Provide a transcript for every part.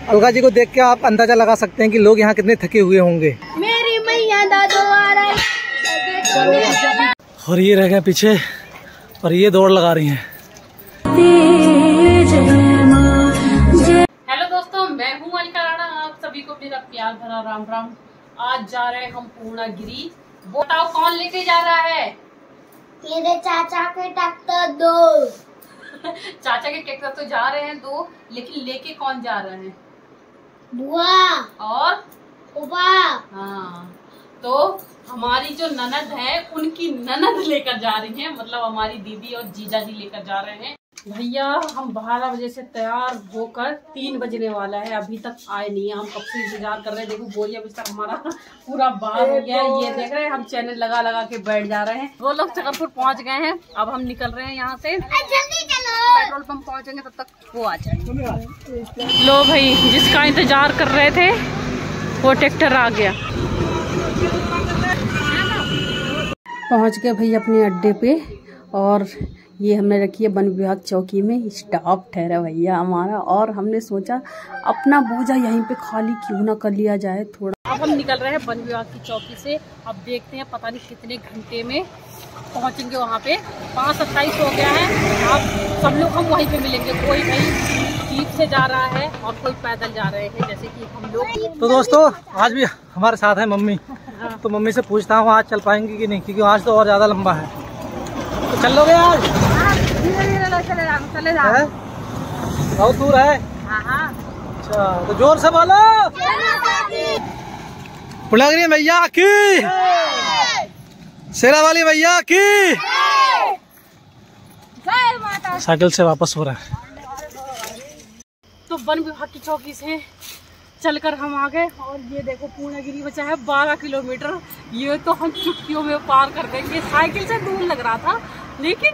अलगा जी को देख के आप अंदाजा लगा सकते हैं कि लोग यहाँ कितने थके हुए होंगे। मेरी मैया दादो आ रहा है। और ये रह गए पीछे और ये दौड़ लगा रही हैं। हेलो दोस्तों, मैं हूँ अलका राणा। आप सभी को मेरा प्यार भरा राम राम। आज जा रहे हैं हम पूर्णागिरी। बताओ कौन लेके जा रहा है? तेरे चाचा के ट्रैक्टर दो। चाचा के ट्रैक्टर तो जा रहे हैं दो, लेकिन लेके कौन जा रहे हैं? बुआ और फूफा। हाँ, तो हमारी जो ननद है उनकी ननद लेकर जा रही है, मतलब हमारी दीदी और जीजा जी लेकर जा रहे हैं। भैया हम 12 बजे से तैयार होकर 3 बजने वाला है, अभी तक आए नहीं है। हम कब से इंतजार कर रहे हैं। देखो बोरिया बिस्तर हमारा पूरा बाहर हो गया है। ये देख रहे हैं, हम चैनल लगा लगा के बैठ जा रहे हैं। वो लोग चकरपुर पहुंच गए हैं। अब हम निकल रहे हैं यहाँ से। जल्दी चलो, पेट्रोल पंप पहुंचेंगे तब तक वो आ जाएंगे। लो भाई, जिसका इंतजार कर रहे थे वो ट्रैक्टर आ गया। पहुंच गए भाई अपने अड्डे पे। और ये हमने रखी है वन विभाग चौकी में। स्टाफ ठहरा भैया हमारा, और हमने सोचा अपना बोझा यहीं पे खाली क्यों ना कर लिया जाए थोड़ा। अब हम निकल रहे हैं वन विभाग की चौकी से। अब देखते हैं पता नहीं कितने घंटे में पहुंचेंगे वहाँ पे। 5:27 हो गया है। अब सब लोग हम वहीं पे मिलेंगे। कोई भाई जीप से जा रहा है और कोई पैदल जा रहे हैं, जैसे कि हम लोग। तो दोस्तों आज भी हमारे साथ है मम्मी। तो मम्मी से पूछता हूँ आज चल पाएंगे कि नहीं, क्योंकि आज तो और ज्यादा लंबा है। तो चल लोगे आज? चले जा। बहुत दूर है। अच्छा, तो जोर से बोलो। पूर्णागिरी मैया की, शेरा वाली मैया की। साइकिल से वापस हो रहा है। तो वन विभाग की चौकी से चलकर हम आ गए। और ये देखो पूर्णागिरी बचा है 12 किलोमीटर। ये तो हम चुटकियों में पार कर देंगे। साइकिल से दूर लग रहा था, लेकिन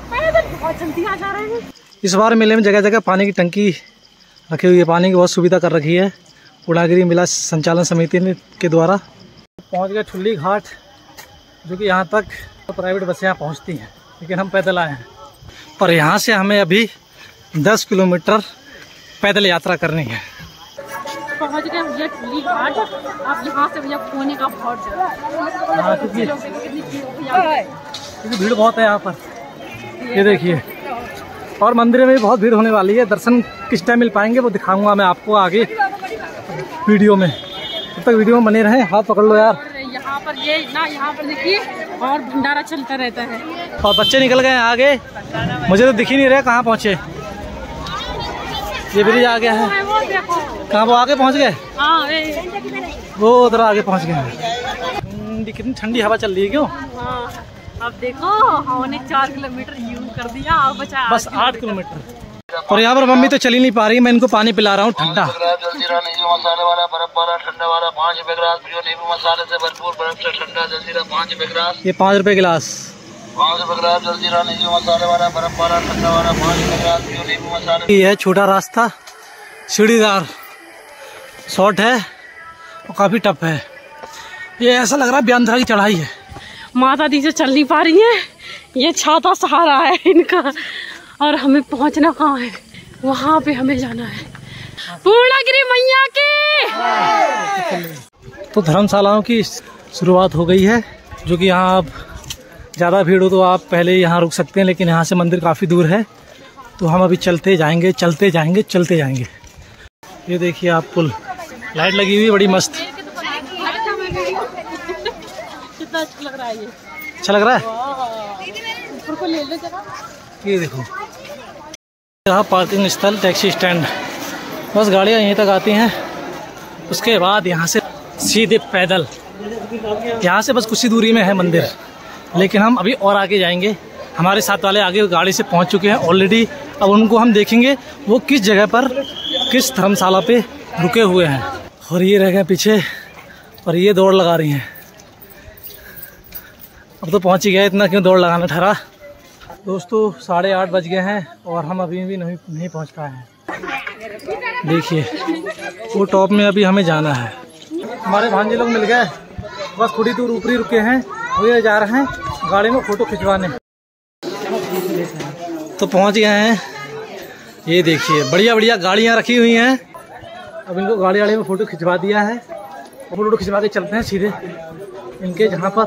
पैदल बहुत जल्दी आ जा रहे हैं। इस बार मेले में जगह जगह पानी की टंकी रखी हुई है। पानी की बहुत सुविधा कर रखी है पूर्णागिरी मेला संचालन समिति के द्वारा। पहुंच गए ठुल्ली घाट, जो कि यहाँ तक प्राइवेट बसें यहाँ पहुँचती हैं, लेकिन हम पैदल आए हैं। और यहाँ से हमें अभी 10 किलोमीटर पैदल यात्रा करनी है। पहुंच गए भैया ठुल्ली घाट। अब यहाँ से भैया खोने का बहुत ज्यादा, क्योंकि भीड़ बहुत है यहाँ पर। ये देखिए, और मंदिर में भी बहुत भीड़ होने वाली है। दर्शन किस टाइम मिल पाएंगे वो दिखाऊंगा मैं आपको आगे वीडियो में। तब तक वीडियो में बने रहें। हाथ पकड़ लो यार। यहाँ पर ये ना, यहाँ पर देखिए और भंडारा चलता रहता है। और बच्चे निकल गए आगे, मुझे तो दिख ही नहीं रहे कहाँ पहुँचे। ये ब्रिज आ गया है। कहाँ, वो आगे पहुँच गए? वो उधर आगे पहुँच गए हैं। कितनी ठंडी हवा चल रही है। क्यों? अब देखो हमने 4 किलोमीटर यूं कर दिया। अब बचा बस 8 किलोमीटर। और यहाँ पर मम्मी तो चल ही नहीं पा रही। मैं इनको पानी पिला रहा हूँ ठंडा। जलजीरा नींबू मसाले वाला, बर्फ वाला, ठंडा वाला 5 रुपए गिलास पियो। नींबू मसाले से भरपूर, बर्फ से ठंडा जलजीरा 5 रुपए गिलास। ये 5 रुपए गिलास। 5 रुपए गिलास जलजीरा नींबू मसाले वाला, बर्फ वाला, ठंडा वाला 5 रुपए गिलास पियो। नींबू मसाले। ये है छोटा रास्ता, सीढ़ीदार, शॉर्ट है और काफी टफ है। ये ऐसा लग रहा है ब्यानधरा की चढ़ाई है। माता दी से चल नहीं पा रही है। ये छाता सहारा है इनका। और हमें पहुंचना कहाँ है? वहाँ पे हमें जाना है, पूर्णागिरी मैया की। तो धर्मशालाओं की शुरुआत हो गई है, जो कि यहाँ आप ज़्यादा भीड़ हो तो आप पहले यहाँ रुक सकते हैं, लेकिन यहाँ से मंदिर काफ़ी दूर है। तो हम अभी चलते जाएंगे, चलते जाएंगे, चलते जाएंगे। ये देखिए आप, पुल लाइट लगी हुई, बड़ी मस्त। कितना अच्छा लग रहा है ये। अच्छा लग रहा है। ऊपर को ले ले जरा। ये देखो, यहाँ पार्किंग स्थल, टैक्सी स्टैंड। बस गाड़ियाँ यहीं तक आती हैं। उसके बाद यहाँ से सीधे पैदल, यहाँ से बस कुछ ही दूरी में है मंदिर, लेकिन हम अभी और आगे जाएंगे। हमारे साथ वाले आगे गाड़ी से पहुँच चुके हैं ऑलरेडी। अब उनको हम देखेंगे वो किस जगह पर, किस धर्मशाला पे रुके हुए हैं। और ये रह गए पीछे और ये दौड़ लगा रही हैं। अब तो पहुँच ही गया, इतना क्यों दौड़ लगाना ठहरा। दोस्तों 8:30 बज गए हैं और हम अभी भी नहीं पहुँच पाए हैं। देखिए वो टॉप में अभी हमें जाना है। हमारे भांजे लोग मिल गए, बस थोड़ी दूर ऊपरी रुके हैं। वो जा रहे हैं गाड़ी में फ़ोटो खिंचवाने। तो पहुंच गए हैं। ये देखिए बढ़िया बढ़िया गाड़ियां रखी हुई हैं अब इनको गाड़ी वाड़ी में फ़ोटो खिंचवा दिया है, फ़ोटो खिंचवा के चलते हैं सीधे इनके जहाँ पर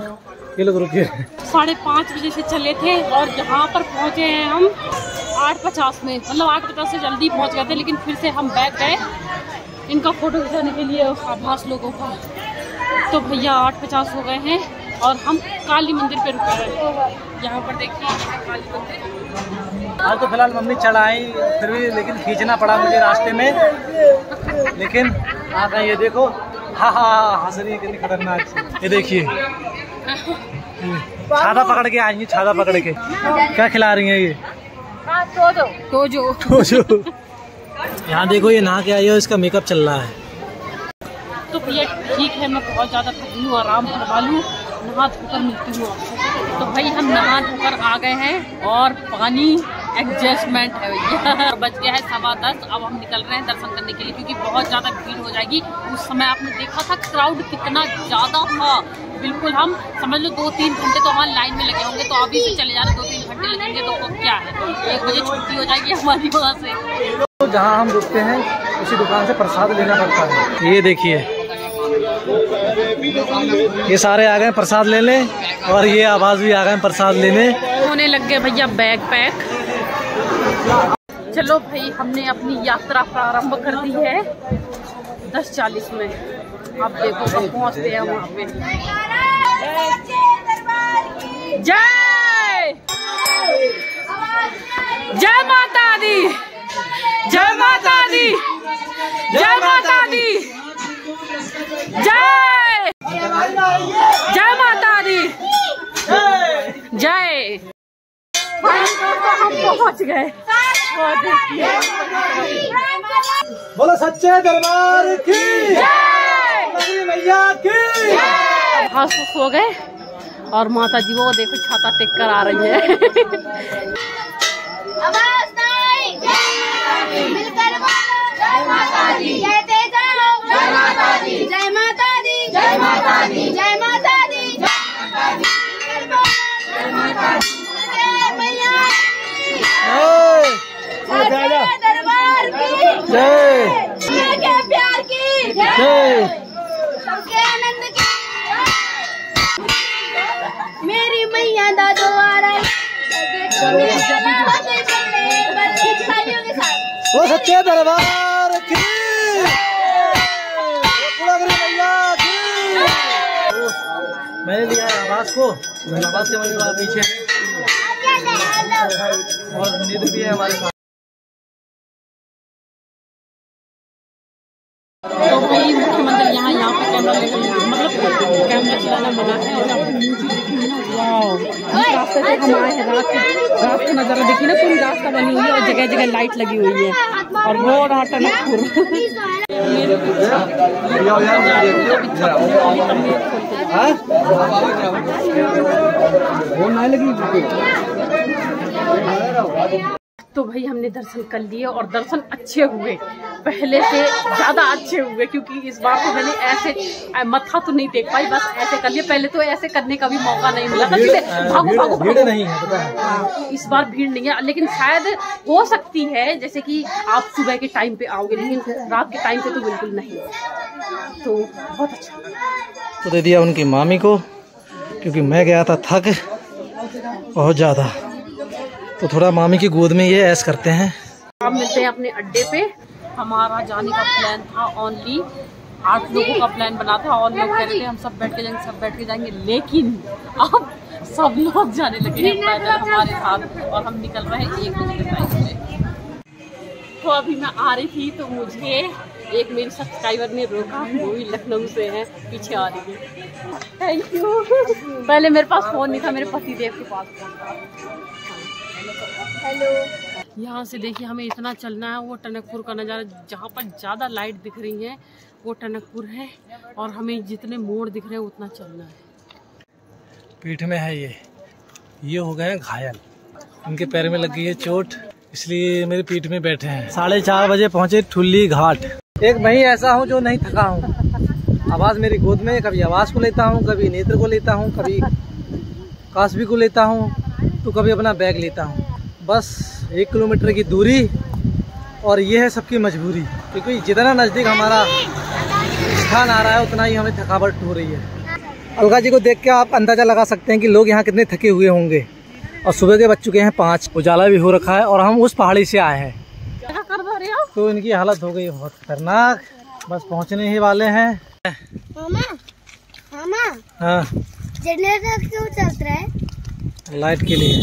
ये लोग रुके। 5:30 बजे से चले थे और यहाँ पर पहुँचे हैं हम 8:50 में, मतलब 8:50 से जल्दी पहुँच गए थे, लेकिन फिर से हम बैठ गए इनका फ़ोटो खिंचाने के लिए आभास लोगों का। तो भैया 8:50 हो गए हैं और हम काली मंदिर पे रुके हैं। यहाँ पर देखिए काली मंदिर। आज तो फिलहाल मम्मी चढ़ आई फिर भी, लेकिन खींचना पड़ा मुझे रास्ते में, लेकिन आ गए। ये देखो, हाँ हाँ हंस रही है कितनी खतरनाक। ये देखिए छाता पकड़ के आई है, छाता पकड़ के। क्या खिला रही है ये? टोजो। यहाँ देखो ये नहा के आई है, इसका मेकअप चल रहा है। तो भैया ठीक है, मैं बहुत ज़्यादा थकी हूँ, आराम करवा लूँ, नहा धोकर मिलती हूँ आपसे। तो भाई हम नहा धोकर आ गए हैं और पानी एडजस्टमेंट है भैया। बज गया है 10:15, अब हम निकल रहे हैं दर्शन करने के लिए, क्योंकि बहुत ज़्यादा भीड़ हो जाएगी। उस समय आपने देखा था क्राउड कितना ज़्यादा था, बिल्कुल हम समझ लो 2-3 घंटे तो हमारे लाइन में लगे होंगे। तो अभी से चले जा रहे 2-3 घंटे लगेंगे तो क्या है, 1 बजे छुट्टी हो जाएगी हमारी वहाँ से। तो जहाँ हम रुकते हैं उसी दुकान से प्रसाद लेना पड़ता है। ये देखिए ये सारे आ गए प्रसाद लेने, और ये आवाज़ भी आ गए प्रसाद लेने। होने लग गए भैया बैग पैक। चलो भाई हमने अपनी यात्रा प्रारंभ कर दी है 10:40 में। अब देखो कब पहुँचते हैं वहाँ पे। जय जय माता दी, जय माता दी, जय माता दी, जय जय माता दी, जय। हम पहुँच गए। बोलो सच्चे दरबार की जय, मैया की। हाँ सो गए और माता जी वो देखो छाता टेक कर आ रही है। आवाज नहीं, मिलकर बोलो जय माता दी, कहते जाओ जय माता दी, जय माता दी, जय माता दी, जय माता दी, जय माता दी, जय माता दी, जय मैया की, दरबार की जय, के प्यार की जय, सबके आनंद की। मेरी मैया दा द्वारा वो सच्चे दरबार की, मैया की। मैंने लिया आवाज को, आवाज के मंदिर पीछे और निधि भी है हमारे साथ। तो भाई मुख्य मंदिर यहाँ पे कैमरा मतलब कैमरा चलाना मना है। और आपको नीचे देखिए ना, वाव, रास्ते से हम आए हैं, रात का नज़ारा देखिए ना, पूरी रास्ता बनी हुई है और जगह जगह लाइट लगी हुई है और रोड टनकपुर। तो भाई हमने दर्शन कर लिए और दर्शन अच्छे हुए, पहले से ज़्यादा अच्छे हुए, क्योंकि इस बार तो मैंने ऐसे मत्था तो नहीं देख पाई, बस ऐसे कर लिए। पहले तो ऐसे करने का भी मौका नहीं मिला था, भागो भीड़ नहीं है, पता है। हाँ, इस बार भीड़ नहीं है, लेकिन शायद हो सकती है जैसे कि आप सुबह के टाइम पे आओगे, लेकिन रात के टाइम पे तो बिल्कुल नहीं। तो बहुत अच्छा। तो दे दिया उनकी मामी को, क्योंकि मैं गया था थक बहुत ज़्यादा, तो थोड़ा मामी की गोद में ये ऐश करते हैं। अब मिलते हैं अपने अड्डे पे। हमारा जाने का प्लान था ओनली 8 लोगों का प्लान बना था, और लोग कह रहे थे हम सब बैठ के जाएंगे, सब बैठ के जाएंगे, लेकिन अब सब लोग जाने लगे हैं पैदल हमारे साथ, और हम निकल रहे हैं 1 बजे के टाइम में। तो अभी मैं आ रही थी तो मुझे एक मेरी सब्सक्राइबर ने रोका, वो भी लखनऊ से है, पीछे आ रही है। Thank you. पहले मेरे पास फ़ोन नहीं था, मेरे पतिदेव के पास फ़ोन था। हेलो। यहाँ से देखिए हमें इतना चलना है, वो टनकपुर का नज़ारा, जहाँ पर ज़्यादा लाइट दिख रही है वो टनकपुर है, और हमें जितने मोड़ दिख रहे हैं उतना चलना है। पीठ में है ये हो गए घायल, उनके पैर में लग गई है चोट, इसलिए मेरी पीठ में बैठे हैं। 4:30 बजे पहुँचे ठुल्ली घाट। एक मैं ही ऐसा हूँ जो नहीं थका हूँ। आवाज़ मेरी गोद में, कभी आवाज़ को लेता हूँ, कभी नेत्र को लेता हूँ, कभी कासवी को लेता हूँ, तो कभी अपना बैग लेता हूँ। बस 1 किलोमीटर की दूरी और ये है सबकी मजबूरी, क्योंकि जितना नज़दीक हमारा स्थान आ रहा है उतना ही हमें थकावट हो रही है। अलका जी को देख के आप अंदाज़ा लगा सकते हैं कि लोग यहाँ कितने थके हुए होंगे। और सुबह के बज चुके हैं 5, उजाला भी हो रखा है और हम उस पहाड़ी से आए हैं, तो इनकी हालत हो गई बहुत खतरनाक। बस पहुँचने ही वाले हैं। हाँ, जनरेटर क्यों चल रहा है? लाइट के लिए।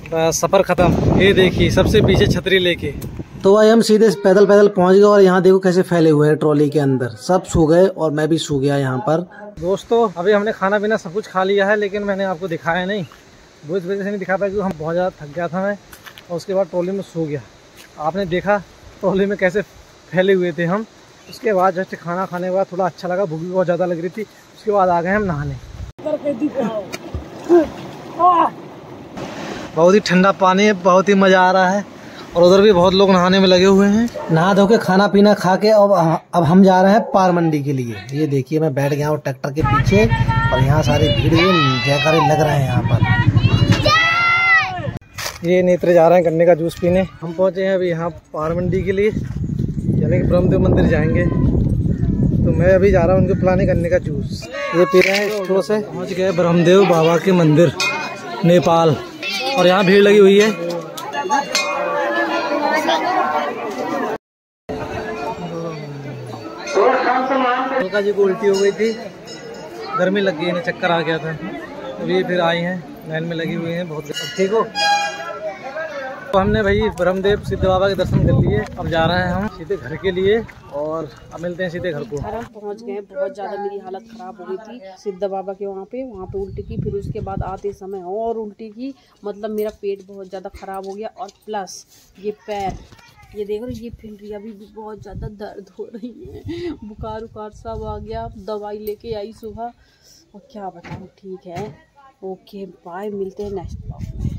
बस सफर खत्म। ये देखिए सबसे पीछे छतरी लेके। तो भाई हम सीधे पैदल पहुंच गए और यहाँ देखो कैसे फैले हुए हैं ट्रॉली के अंदर। सब सो गए और मैं भी सो गया यहाँ पर। दोस्तों अभी हमने खाना पीना सब कुछ खा लिया है, लेकिन मैंने आपको दिखाया नहीं। वो इस वजह से नहीं दिखा पाया क्योंकि हम बहुत ज़्यादा थक गया था मैं, और उसके बाद ट्रॉली में सो गया। आपने देखा ट्रॉली में कैसे फैले हुए थे हम। उसके बाद जैसे खाना खाने के बाद थोड़ा अच्छा लगा, भूख भी बहुत ज़्यादा लग रही थी। उसके बाद आ गए हम नहाने। बहुत ही ठंडा पानी है, बहुत ही मज़ा आ रहा है। और उधर भी बहुत लोग नहाने में लगे हुए हैं। नहा धो के खाना पीना खा के अब हम जा रहे हैं पार मंडी के लिए। ये देखिए मैं बैठ गया हूँ ट्रैक्टर के पीछे और यहाँ सारी भीड़ जयकारे लग रहे हैं यहाँ पर। ये नेत्र जा रहे हैं गन्ने का जूस पीने। हम पहुँचे हैं अभी यहाँ पार मंडी के लिए, यानी कि ब्रह्मदेव मंदिर जाएंगे। तो मैं अभी जा रहा हूँ उनको पिलाने गन्ने का जूस। ये पी रहे हैं स्ट्रो से। पहुँच गए ब्रह्मदेव बाबा के मंदिर नेपाल, और यहाँ भीड़ लगी हुई है। अलका जी को उल्टी हो गई थी, गर्मी लग गई, चक्कर आ गया था। अभी फिर आई हैं, लाइन में लगी हुई हैं बहुत। ठीक हो? तो हमने भाई ब्रह्मदेव सिद्ध बाबा के दर्शन कर लिए। अब जा रहे हैं हम सीधे घर के लिए, और अब मिलते हैं सीधे घर को। हम पहुंच गए। बहुत ज़्यादा मेरी हालत ख़राब हो गई थी सिद्ध बाबा के वहाँ पे उल्टी की। फिर उसके बाद आते समय और उल्टी की, मतलब मेरा पेट बहुत ज़्यादा ख़राब हो गया। और प्लस ये पैर, ये देखो ये फिर रही, अभी भी बहुत ज़्यादा दर्द हो रही है। बुखार उखार सब आ गया। दवाई लेके आई सुबह, और क्या बताऊँ। ठीक है, ओके बाय, मिलते हैं नेक्स्ट ब्लॉग में।